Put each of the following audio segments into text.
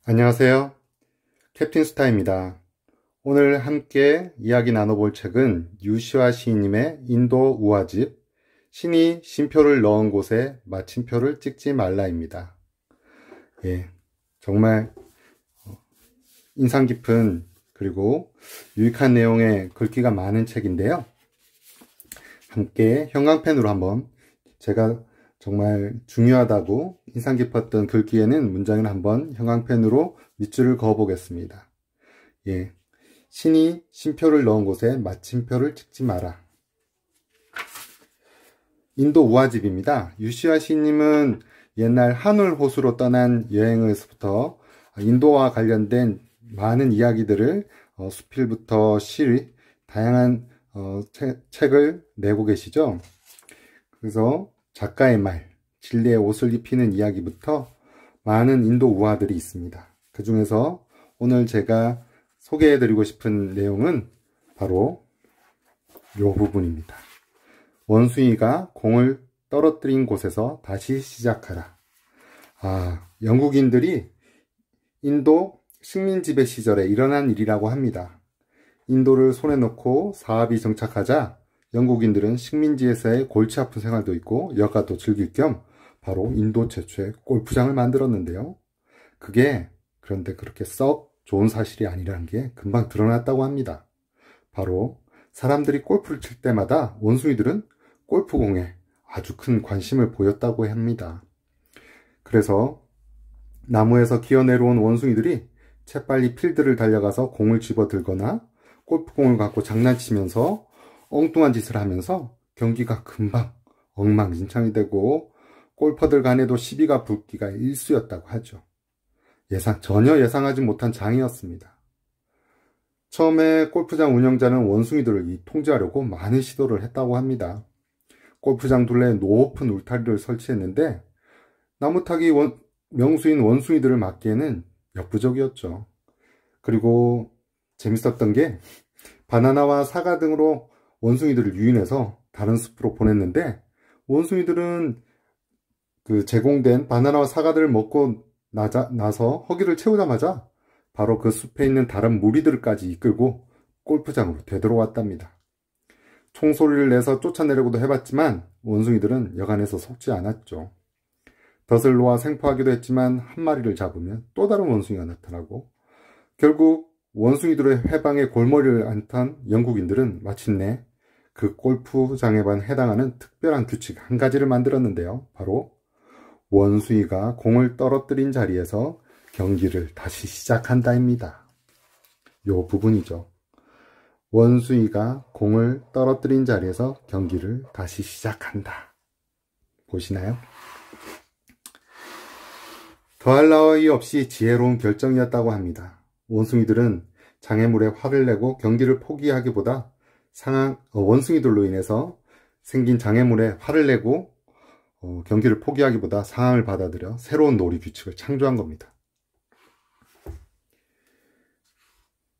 안녕하세요. 캡틴 스타입니다. 오늘 함께 이야기 나눠볼 책은 유시화 시인님의 인도 우화집 신이 쉼표를 넣은 곳에 마침표를 찍지 말라입니다. 정말 인상 깊은 그리고 유익한 내용의 글귀가 많은 책인데요. 함께 형광펜으로 한번 제가 정말 중요하다고 인상 깊었던 글귀에는 문장을 한번 형광펜으로 밑줄을 그어 보겠습니다. 신이 쉼표를 넣은 곳에 마침표를 찍지 마라. 인도 우화집입니다. 유시화 시인님은 옛날 하늘 호수로 떠난 여행에서부터 인도와 관련된 많은 이야기들을 수필부터 시, 다양한 책을 내고 계시죠. 그래서 작가의 말, 진리의 옷을 입히는 이야기부터 많은 인도 우화들이 있습니다. 그 중에서 오늘 제가 소개해드리고 싶은 내용은 바로 이 부분입니다. 원숭이가 공을 떨어뜨린 곳에서 다시 시작하라. 영국인들이 인도 식민지배 시절에 일어난 일이라고 합니다. 인도를 손에 넣고 사업이 정착하자 영국인들은 식민지에서의 골치 아픈 생활도 있고 여가도 즐길 겸 바로 인도 최초의 골프장을 만들었는데요. 그게 그런데 그렇게 썩 좋은 사실이 아니라는 게 금방 드러났다고 합니다. 바로 사람들이 골프를 칠 때마다 원숭이들은 골프공에 아주 큰 관심을 보였다고 합니다. 그래서 나무에서 기어내려온 원숭이들이 재빨리 필드를 달려가서 공을 집어들거나 골프공을 갖고 장난치면서 엉뚱한 짓을 하면서 경기가 금방 엉망진창이 되고 골퍼들 간에도 시비가 붙기가 일쑤였다고 하죠. 전혀 예상하지 못한 장이었습니다. 처음에 골프장 운영자는 원숭이들을 통제하려고 많은 시도를 했다고 합니다. 골프장 둘레에 높은 울타리를 설치했는데 나무타기 명수인 원숭이들을 막기에는 역부족이었죠. 그리고 재밌었던 게 바나나와 사과 등으로 원숭이들을 유인해서 다른 숲으로 보냈는데 원숭이들은 그 제공된 바나나와 사과들을 먹고 나서 허기를 채우자마자 바로 그 숲에 있는 다른 무리들까지 이끌고 골프장으로 되돌아왔답니다. 총소리를 내서 쫓아내려고도 해봤지만 원숭이들은 여간해서 속지 않았죠. 덫을 놓아 생포하기도 했지만 한 마리를 잡으면 또 다른 원숭이가 나타나고 결국 원숭이들의 회방에 골머리를 앓던 영국인들은 마침내 그 골프장에만 해당하는 특별한 규칙 한 가지를 만들었는데요. 바로 원숭이가 공을 떨어뜨린 자리에서 경기를 다시 시작한다입니다. 요 부분이죠. 원숭이가 공을 떨어뜨린 자리에서 경기를 다시 시작한다. 보시나요? 더할 나위 없이 지혜로운 결정이었다고 합니다. 원숭이들은 장애물에 화를 내고 경기를 포기하기보다 원숭이들로 인해서 생긴 장애물에 화를 내고 경기를 포기하기보다 상황을 받아들여 새로운 놀이 규칙을 창조한 겁니다.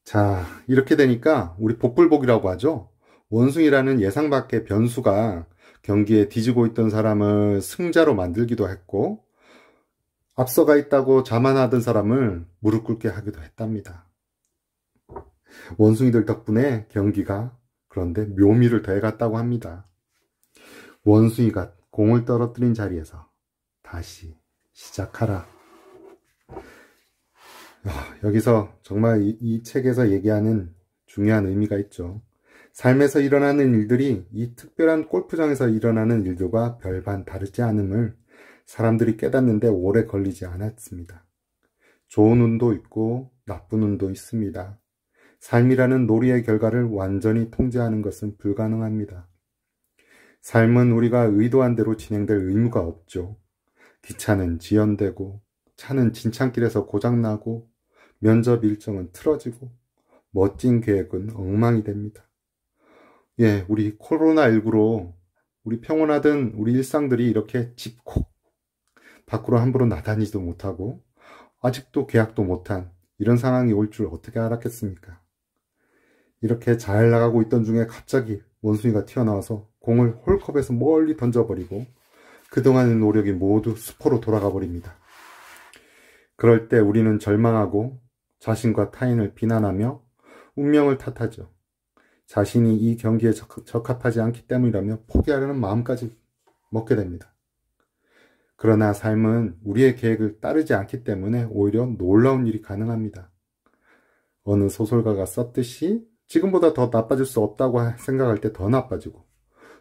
자, 이렇게 되니까 우리 복불복이라고 하죠. 원숭이라는 예상 밖의 변수가 경기에 뒤지고 있던 사람을 승자로 만들기도 했고 앞서가 있다고 자만하던 사람을 무릎 꿇게 하기도 했답니다. 원숭이들 덕분에 경기가 그런데 묘미를 더해갔다고 합니다. 원숭이가 공을 떨어뜨린 자리에서 다시 시작하라. 여기서 정말 이 책에서 얘기하는 중요한 의미가 있죠. 삶에서 일어나는 일들이 이 특별한 골프장에서 일어나는 일들과 별반 다르지 않음을 사람들이 깨닫는데 오래 걸리지 않았습니다. 좋은 운도 있고 나쁜 운도 있습니다. 삶이라는 놀이의 결과를 완전히 통제하는 것은 불가능합니다. 삶은 우리가 의도한 대로 진행될 의무가 없죠. 기차는 지연되고 차는 진창길에서 고장나고 면접 일정은 틀어지고 멋진 계획은 엉망이 됩니다. 우리 코로나19로 우리 평온하던 우리 일상들이 이렇게 집콕 밖으로 함부로 나다니지도 못하고 아직도 계약도 못한 이런 상황이 올 줄 어떻게 알았겠습니까? 이렇게 잘 나가고 있던 중에 갑자기 원숭이가 튀어나와서 공을 홀컵에서 멀리 던져버리고 그동안의 노력이 모두 수포로 돌아가 버립니다. 그럴 때 우리는 절망하고 자신과 타인을 비난하며 운명을 탓하죠. 자신이 이 경기에 적합하지 않기 때문이라며 포기하려는 마음까지 먹게 됩니다. 그러나 삶은 우리의 계획을 따르지 않기 때문에 오히려 놀라운 일이 가능합니다. 어느 소설가가 썼듯이 지금보다 더 나빠질 수 없다고 생각할 때 더 나빠지고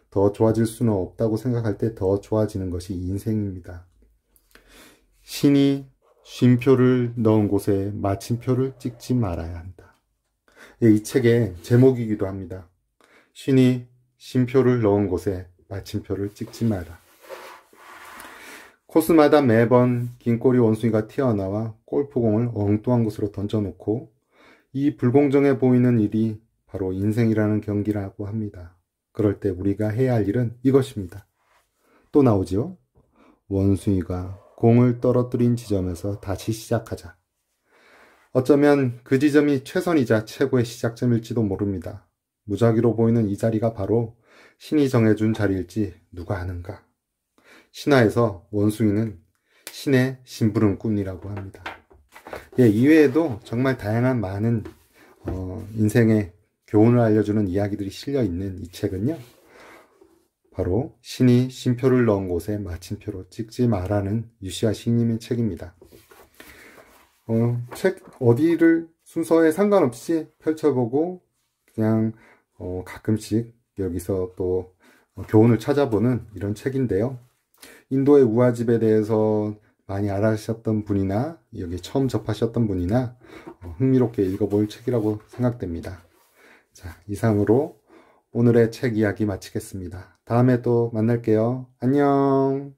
더 좋아질 수는 없다고 생각할 때 더 좋아지는 것이 인생입니다. 신이 쉼표를 넣은 곳에 마침표를 찍지 말아야 한다. 이 책의 제목이기도 합니다. 신이 쉼표를 넣은 곳에 마침표를 찍지 마라. 코스마다 매번 긴꼬리 원숭이가 튀어나와 골프공을 엉뚱한 곳으로 던져놓고 이 불공정해 보이는 일이 바로 인생이라는 경기라고 합니다. 그럴 때 우리가 해야 할 일은 이것입니다. 또 나오지요? 원숭이가 공을 떨어뜨린 지점에서 다시 시작하자. 어쩌면 그 지점이 최선이자 최고의 시작점일지도 모릅니다. 무작위로 보이는 이 자리가 바로 신이 정해준 자리일지 누가 아는가. 신화에서 원숭이는 신의 심부름꾼이라고 합니다. 예, 이외에도 정말 다양한 많은 인생의 교훈을 알려주는 이야기들이 실려있는 이 책은요, 바로 신이 쉼표를 넣은 곳에 마침표로 찍지 마라는 유시아 시인님의 책입니다. 책 어디를 순서에 상관없이 펼쳐보고 그냥 가끔씩 여기서 또 교훈을 찾아보는 이런 책인데요. 인도의 우화집에 대해서 많이 알아셨던 분이나 여기 처음 접하셨던 분이나 흥미롭게 읽어볼 책이라고 생각됩니다. 자, 이상으로 오늘의 책 이야기 마치겠습니다. 다음에 또 만날게요. 안녕.